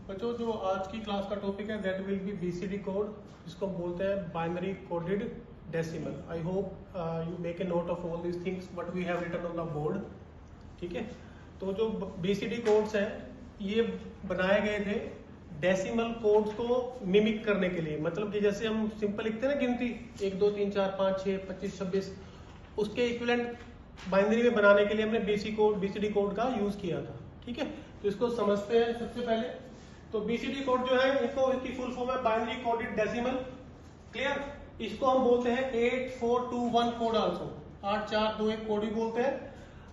बच्चों जो आज की क्लास का टॉपिक है that will be BCD code, जिसको हम बोलते हैं binary coded decimal. I hope you make a note of all these things what we have written on the board. ठीक है, तो जो बीसीडी कोड्स हैं ये बनाए गए थे डेसिमल कोड्स को मिमिक करने के लिए। मतलब कि जैसे हम सिंपल लिखते हैं ना गिनती 1 2 3 4 5 6 25 26, उसके इक्विवेलेंट बाइनरी में बनाने के लिए हमने बीसीडी कोड का यूज किया था। ठीक है, तो इसको समझते हैं सबसे पहले। तो बीसीडी कोड जो है इसकी फुल फॉर्म है बाइनरी कोडेड डेसिमल। क्लियर, इसको हम बोलते हैं 8421 कोड आल्सो, 8421 कोड भी बोलते हैं।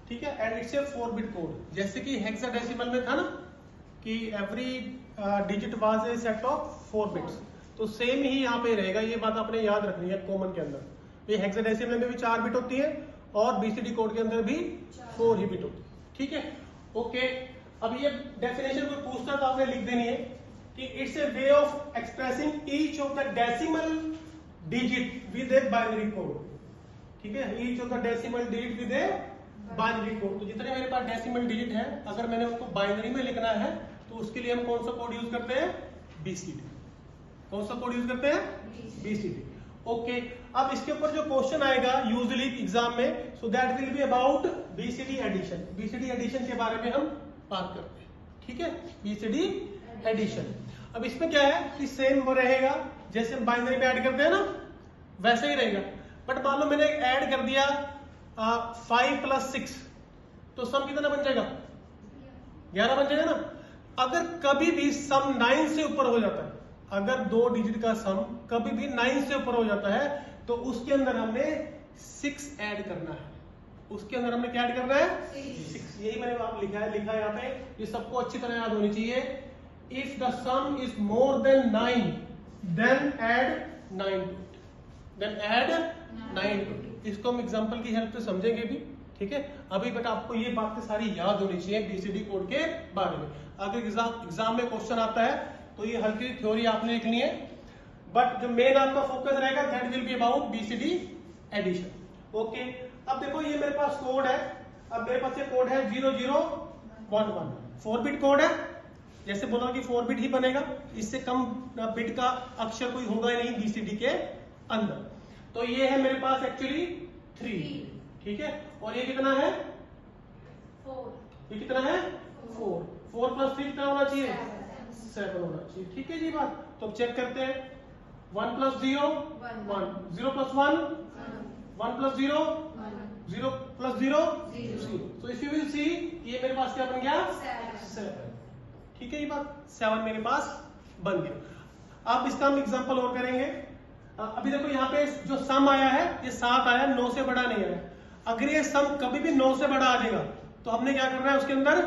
ठीक है, and it's a 4 bit code. जैसे कि हेक्साडेसिमल में था ना कि every digit was a set of 4 bits, तो सेम ही यहाँ पे रहेगा। ये बात आपने याद रखनी है कॉमन के अंदर। ये हेक्साडेसिमल में भी 4 बिट होती है और बीसीडी कोड के अंदर भी 4 ही बिट होती है। ठीक है, ओके। अब ये डेफिनेशन कोई पूछता तो आपने लिख देनी है कि it's a way of expressing each of the decimal digit with a binary code. ठीक है, each of the decimal digit with a binary code. तो जितने मेरे पास डेसिमल डिजिट है, अगर मैंने उसको बाइनरी में लिखना है तो उसके लिए हम कौन सा कोड यूज करते हैं? बीसीडी। कौन सा कोड यूज करते हैं? बीसीडी। ओके, अब इसके ऊपर जो क्वेश्चन आएगा यूजुअली एग्जाम में, so that will be about BCD addition. BCD addition के बारे में हम बात करते हैं। ठीक है, बीसीडी एडिशन। अब इसमें क्या है कि सेम वो रहेगा जैसे हम बाइनरी में ऐड करते हैं ना, वैसे ही रहेगा। बट मान लो मैंने ऐड कर दिया 5 + 6, तो सम कितना बन जाएगा? 11 बन जाएगा ना। अगर कभी भी सम 9 से ऊपर हो जाता है, अगर 2 डिजिट का सम कभी भी 9 से ऊपर हो जाता है, तो उसके अंदर हमने 6 ऐड करना है। उसके अंदर हमने क्या ऐड करना है? 6। यही मैंने आप लिखा है यहाँ पे, ये सबको अच्छी तरह याद होनी चाहिए। If the sum is more than 9 then add 9 to it, then add 9 to it. इसको हम एग्जांपल की हेल्प से समझेंगे भी। ठीक है, अभी बट आपको ये बातें सारी याद होनी चाहिए बीसीडी कोड के बारे में। अगर एग्जाम में क्वेश्चन आता है तो ये हल्की थ्योरी आपने लिखनी है, बट जो मेन आपका फोकस रहेगा that will be about BCD addition. Okay, अब देखो ये मेरे पास कोड है। अब मेरे पास ये कोड है 0011, 4 बिट कोड है। जैसे बोला कि 4 बिट ही बनेगा, इससे कम बिट का अक्षर कोई होगा ही नहीं बीसीडी के अंदर। तो ये है मेरे पास एक्चुअली 3। ठीक है, और ये कितना है? 4। ये कितना है? 4। 4 + 3 कितना होना चाहिए? 7 होना चाहिए। ठीक है जी बात। तो चेक करते हैं। 1 + 0 1, 0 + 1 1 + 0 0 + 0 0। तो इफ यू विल सी ये मेरे पास क्या बन गया? 7। ठीक है, ये बात 7 मेरे पास बन गया। अब इसका हम एग्जांपल और करेंगे। अभी देखो यहाँ पे जो सम आया है ये 7 आया, 9 से बड़ा नहीं आया। अगर ये सम कभी भी 9 से बड़ा आ जाएगा तो हमने क्या करना है? उसके अंदर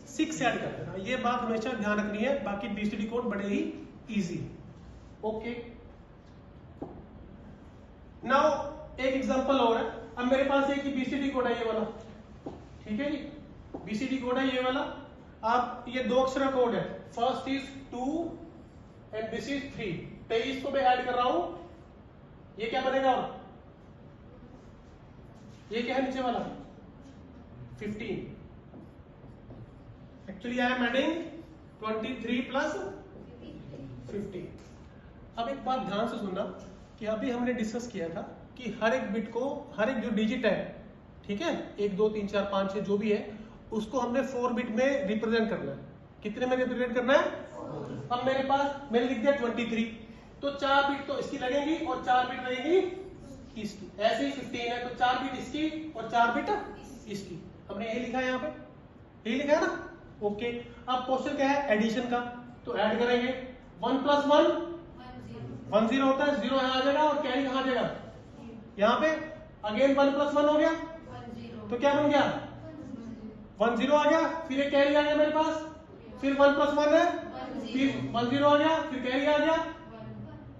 6 ऐड कर देना। ये बात हमेशा ध्यान रखनी है। बाकी बीसीडी कोड बड़े ही इजी। ओके, नाउ एक एग्जांपल और है। अब मेरे पास एक ही बीसीडी कोड है ये वाला। ठीक है जी, बीसीडी कोड है ये वाला। अब ये 2 अक्षर का कोड है। First is 2 and this is 3। 23 को मैं ऐड कर रहा हूं, ये क्या बनेगा? ये क्या है नीचे वाला? 15। Actually I am adding 23 + 15। अब एक बात ध्यान से सुनना कि अभी हमने डिस्कस किया था कि हर एक बिट को, हर एक जो डिजिट है, ठीक है, 1 2 3 4 5 6 जो भी है, उसको हमने 4 बिट में रिप्रेजेंट करना है। कितने में रिप्रेजेंट करना है? 4। अब मेरे पास मैंने लिख दिया 23, तो 4 बिट तो इसकी लगेंगी और 4 बिट लगेंगी इसकी। ऐसे ही 15 है तो 4 बिट इसकी और 4 बिट इसकी। हमने यही लिखा है यहाँ पे, यही लिखा है ना। ओके, अब क्वेश्चन क्या है? एडिशन का। तो ऐड करेंगे 1 + 1 1 0 होता है, 0 यहाँ आ जाएगा और कैरी कहाँ आ जाएगा? यहाँ पे। अगेन 1 + 1 हो गया, तो क्या बन गया? 1 0 आ गया, फिर एक कैरी आ गया मेरे पास, फिर 1 + 1 है, फिर 1 0 आ गया, फिर कैरी आ गया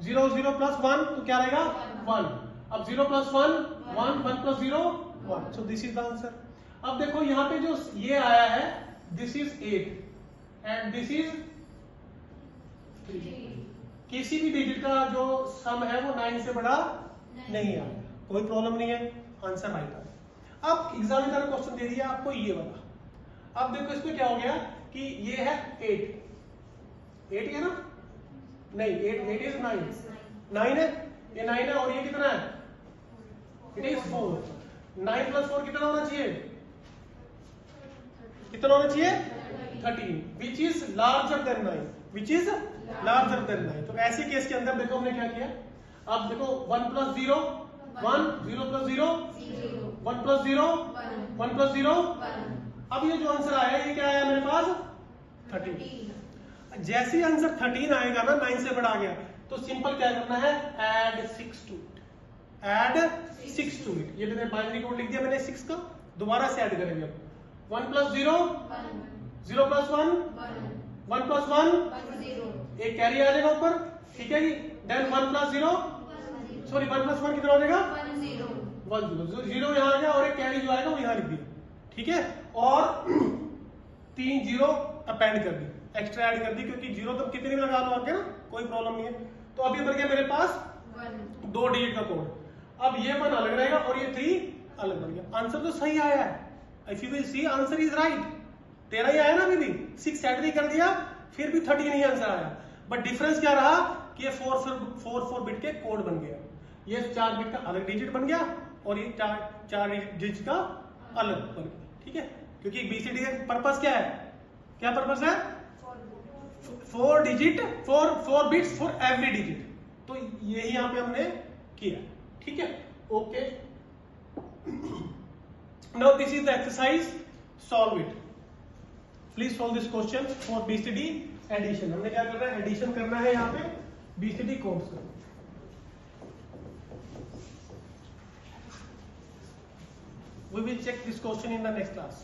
0 0 + 1, तो क्या रहेगा? 1। अब 0 + 1 1, 1 + 0 1। So this is the answer. अब देखो यहाँ पे जो ये आया है, this is 8 and this is 3। किसी भी डिजिट का जो सम है वो 9 से बड़ा नहीं आया, कोई प्रॉब्लम नहीं है, आंसर राइट आया। अब एग्जामिनर ने क्वेश्चन दे दिया आपको ये वाला। अब देखो इसमें क्या हो गया कि ये है 8, 8 है ना? नहीं, 8 इज 9, 9 है, ये 9 है और ये कितना है? It is 4। 9 प्लस 4 कितना होना चाहिए? कितना होना चाहिए? 13, which is larger than 9, which is larger than 9। तो ऐसे केस के अंदर देखो हमने क्या किया, अब देखो 1 प्लस 0 1, 0 प्लस 0 1 प्लस 0 1 प्लस 0। अब ये जो आंसर आया ये क्या आया मेरे पास? 13। जैसे ही आंसर 13 आएगा ना, 9 से बड़ा गया, तो सिंपल क्या करना है, add 6 to it, add 6 to it. ये मैंने बाइनरी कोड लिख दिया मैंने 6 का, दोबारा से ऐड करेंगे। 1 प्लस 0 0 प्लस 1 1 प्लस 1 एक कैरी आ जाएगा ऊपर, ठीक है जी। देन 1 प्लस 0 सॉरी 1 प्लस 1 कितना हो जाएगा? 1 0 0 यहाँ आ गया और एक कैरी जो आएगा वो यहाँ लिख दिया, ठीक है। और 3 0 अपेंड कर दी, एक्स्ट्रा ऐड कर दी, क्योंकि 0 तो कितने भी लगा लो आगे ना, कोई प्रॉब्लम नहीं है। तो अब ये बन गया मेरे पास 2 डिजिट का कोड। अब ये 1 अलग रहेगा और ये 3 अलग बन गया। आंसर तो सही आया है, if you will see answer is right. 13 ही आया ना, अभी भी 6 ऐड नहीं कर दिया, फिर भी 13 ही आंसर आया। बट डिफरेंस क्या रहा कि ये 4 बिट के कोड बन गया, ये 4 बिट का अलग डिजिट बन गया और ये 4 डिजिट का अलग बन गया, ठीक है। क्योंकि बीसीडी का पर्पस क्या है, क्या पर्पस है? 4 digit 4 bits for every digit. तो यही यहां पे हमने किया, ठीक है। Okay, now this is the exercise, solve it. Please solve this question for BCD addition. हमने क्या करना है, एडिशन करना है यहाँ पे बीसीडी कोड्स का। We will check this question in the next class.